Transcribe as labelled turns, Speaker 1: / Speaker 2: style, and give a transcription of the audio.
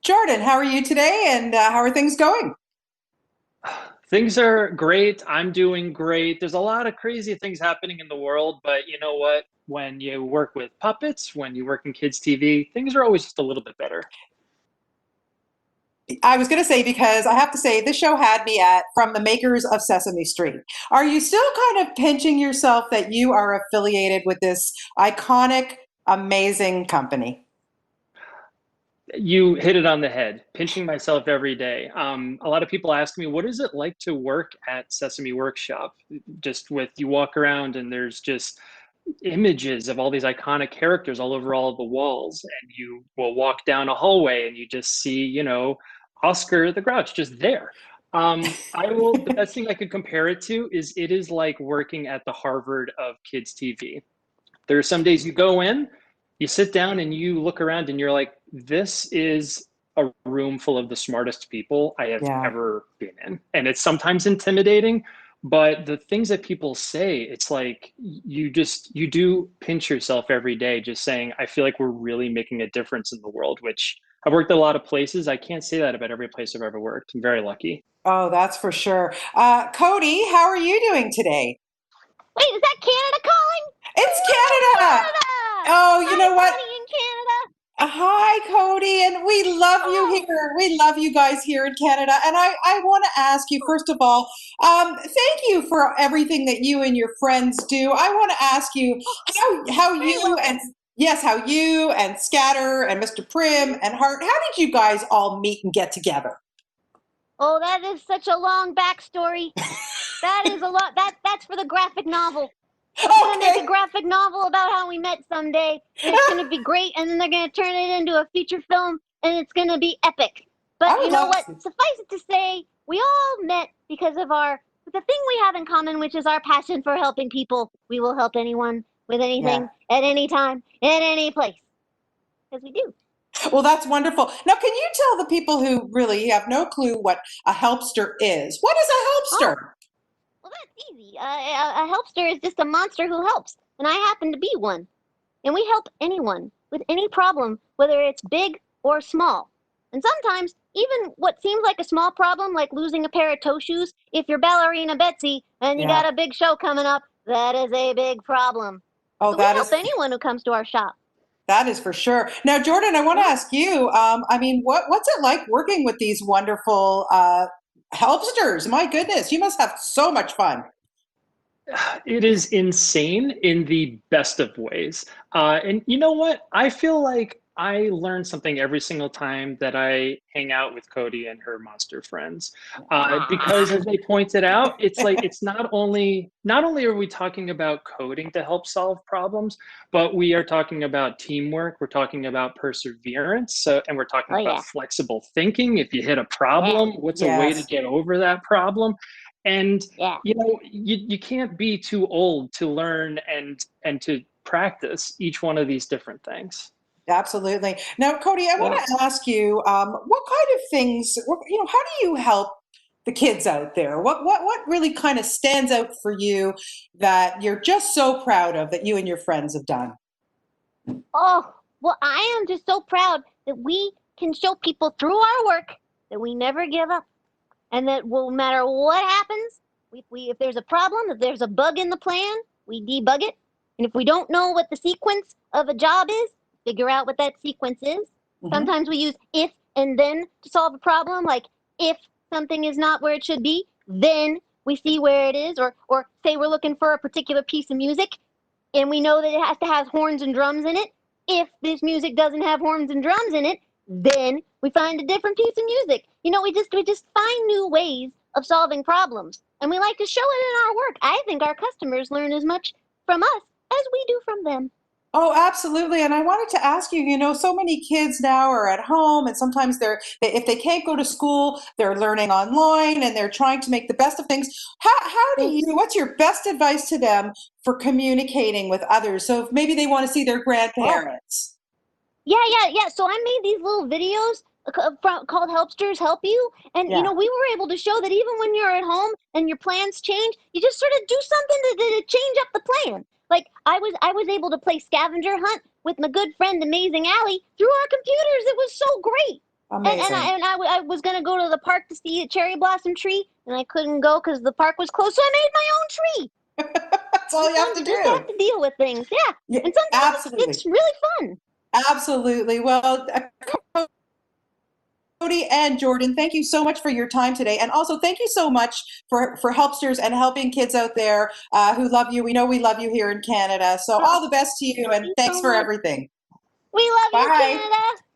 Speaker 1: Jordan, how are you today and how are things going?
Speaker 2: Things are great. I'm doing great. There's a lot of crazy things happening in the world, but you know what? When you work with puppets, when you work in kids' TV, things are always just a little bit better.
Speaker 1: I was going to say, because I have to say, this show had me at from the makers of Sesame Street. Are you still kind of pinching yourself that you are affiliated with this iconic, amazing company?
Speaker 2: You hit it on the head, pinching myself every day. A lot of people ask me, what is it like to work at Sesame Workshop? Just with you walk around and there's just images of all these iconic characters all over all of the walls, and you will walk down a hallway and you just see, Oscar the Grouch just there. The best thing I could compare it to is it is like working at the Harvard of kids TV. There are some days you go in, you sit down and you look around and you're like, this is a room full of the smartest people I have
Speaker 1: Yeah.
Speaker 2: ever been in. And it's sometimes intimidating, but the things that people say, it's like you do pinch yourself every day just saying, I feel like we're really making a difference in the world, which I've worked at a lot of places. I can't say that about every place I've ever worked. I'm very lucky.
Speaker 1: Oh, that's for sure. Cody, how are you doing today?
Speaker 3: Wait, is that Canada calling?
Speaker 1: It's
Speaker 3: Hello,
Speaker 1: Canada.
Speaker 3: Canada!
Speaker 1: Oh, you
Speaker 3: Hi,
Speaker 1: know what?
Speaker 3: Cody in Canada.
Speaker 1: Hi, Cody, and we love you
Speaker 3: Oh,
Speaker 1: here. We love you guys here in Canada. And I want to ask you, first of all, thank you for everything that you and your friends do. I want to ask you how
Speaker 3: very
Speaker 1: you and
Speaker 3: welcome.
Speaker 1: yes, how you and Scatter and Mr. Prim and Hart, how did you guys all meet and get together?
Speaker 3: Oh, that is such a long backstory. That is a lot. That's for the graphic novel. I'm gonna make a
Speaker 1: Okay.
Speaker 3: graphic novel about how we met someday, and it's gonna be great. And then they're gonna turn it into a feature film, and it's gonna be epic.
Speaker 1: I
Speaker 3: But
Speaker 1: would
Speaker 3: you know
Speaker 1: love
Speaker 3: what?
Speaker 1: to.
Speaker 3: Suffice it to say, we all met because of our the thing we have in common, which is our passion for helping people. We will help anyone with
Speaker 1: Yeah.
Speaker 3: anything, at any time, in any place, because we do.
Speaker 1: Well, that's wonderful. Now, can you tell the people who really have no clue what a helpster is? What is a
Speaker 3: Oh,
Speaker 1: helpster?
Speaker 3: well, that's easy. A helpster is just a monster who helps, and I happen to be one. And we help anyone with any problem, whether it's big or small. And sometimes, even what seems like a small problem, like losing a pair of toe shoes, if you're ballerina Betsy and you
Speaker 1: Yeah.
Speaker 3: got a big show coming up, that is a big problem.
Speaker 1: Oh,
Speaker 3: So we
Speaker 1: that
Speaker 3: help
Speaker 1: is
Speaker 3: anyone who comes to our shop.
Speaker 1: that is for sure. Now, Jordan, I want to
Speaker 3: Yeah.
Speaker 1: ask you. I mean, what's it like working with these wonderful helpsters? My goodness, you must have so much fun.
Speaker 2: It is insane in the best of ways. And you know what? I feel like I learn something every single time that I hang out with Cody and her monster friends. Because as they pointed out, it's like it's not only are we talking about coding to help solve problems, but we are talking about teamwork, we're talking about perseverance, and we're talking
Speaker 3: Oh
Speaker 2: about
Speaker 3: yeah.
Speaker 2: flexible thinking. If you hit a
Speaker 3: Yeah.
Speaker 2: problem, what's a way to
Speaker 1: Yes,
Speaker 2: get over that problem? And
Speaker 3: Yeah.
Speaker 2: you can't be too old to learn and to practice each one of these different things.
Speaker 1: absolutely. Now, Cody, I
Speaker 3: Yeah.
Speaker 1: want to ask you, what kind of things, how do you help the kids out there? What really kind of stands out for you that you're just so proud of that you and your friends have done?
Speaker 3: Oh, well, I am just so proud that we can show people through our work that we never give up. And that no matter what happens, if there's a problem, if there's a bug in the plan, we debug it. And if we don't know what the sequence of a job is, figure out what that sequence is.
Speaker 1: Hmm.
Speaker 3: Sometimes we use if and then to solve a problem, like if something is not where it should be, then we see where it is, or say we're looking for a particular piece of music and we know that it has to have horns and drums in it. If this music doesn't have horns and drums in it, then we find a different piece of music. We just find new ways of solving problems, and we like to show it in our work. I think our customers learn as much from us as we do from them.
Speaker 1: Oh, absolutely. And I wanted to ask you, so many kids now are at home and sometimes if they can't go to school, they're learning online and they're trying to make the best of things. What's your best advice to them for communicating with others? So if maybe they want to see their
Speaker 3: Oh,
Speaker 1: grandparents.
Speaker 3: yeah. So I made these little videos called Helpsters Help You. And,
Speaker 1: Yeah.
Speaker 3: we were able to show that even when you're at home and your plans change, you just sort of do something to change up the plan. Like I was able to play scavenger hunt with my good friend Amazing Allie through our computers. It was so great.
Speaker 1: Amazing.
Speaker 3: I was gonna go to the park to see a cherry blossom tree, and I couldn't go because the park was closed. So I made my own tree.
Speaker 1: That's all you have to
Speaker 3: Just
Speaker 1: do.
Speaker 3: have to deal with things, yeah.
Speaker 1: Yeah,
Speaker 3: And sometimes
Speaker 1: absolutely.
Speaker 3: it's really fun.
Speaker 1: Absolutely. Well, Cody and Jordan, thank you so much for your time today. And also thank you so much for Helpsters and helping kids out there who love you. We know we love you here in Canada. So all the best to you, and
Speaker 3: Thank you
Speaker 1: thanks
Speaker 3: so
Speaker 1: for
Speaker 3: much.
Speaker 1: everything.
Speaker 3: We love you,
Speaker 1: Bye.
Speaker 3: Canada.